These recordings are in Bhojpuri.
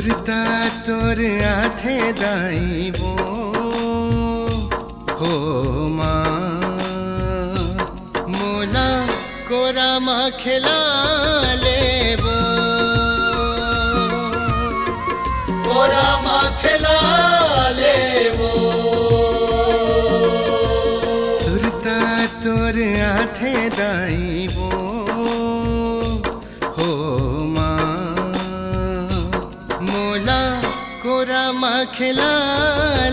सुरता तोर आथे दाई वो हो माँ मोला कोरा माँ खिला ले वो कोरा माँ खिला ले वो सुरता तोर आथे दाई वो हो माँ मोला कोरा माँ खिला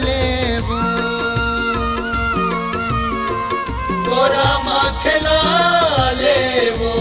ले वो कोरा माँ खिला ले वो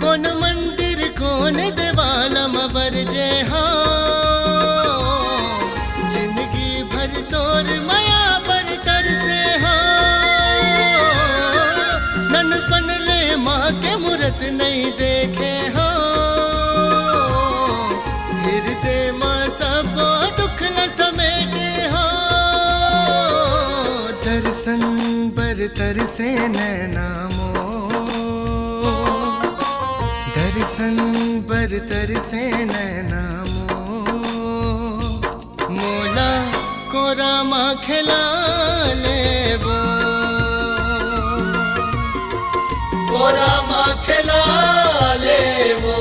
कौन मंदिर कौन देवालम बरजे हो जिंदगी भर तोर माया पर तरसे हो ननपन ले माँ के मूरत नहीं देखे हो हृदय माँ सब दुख न समेटे हो दर्शन बर तरसे नैना दर्शन बर तरसे नैना मोला कोरा माँ खिला ले वो कोरा माँ खिला ले वो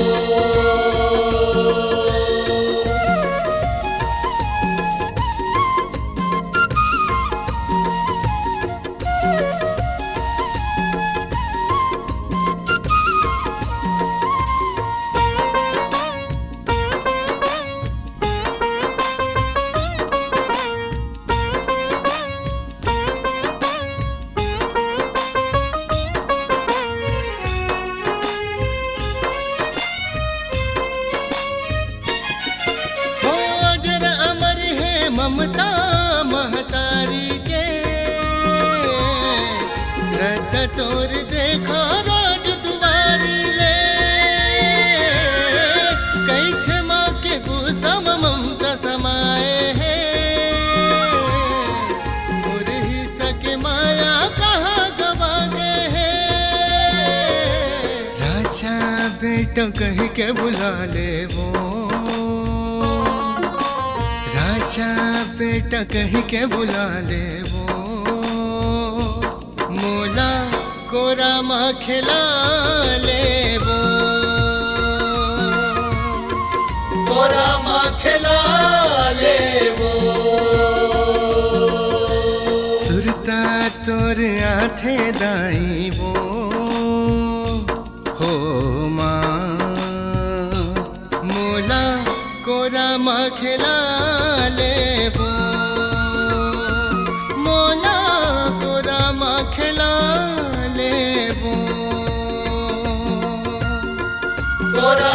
ममता महतारी के रत तोर देखो रोज दुआरी ले कई थे माँ के गुस्सा ममता समाए है मुरही सके माया कहाँ गवा गए है राजा बेटा कही के बुला ले वो राजा बेटा कही के बुला ले वो मोला कोरा माँ खिला ले वो कोरा माँ खिला ले वो सुरता तोर आथे दाई वो हो माँ मोला कोरा माँ खिला ले वो मोला कोरा माँ खिला ले वो कोरा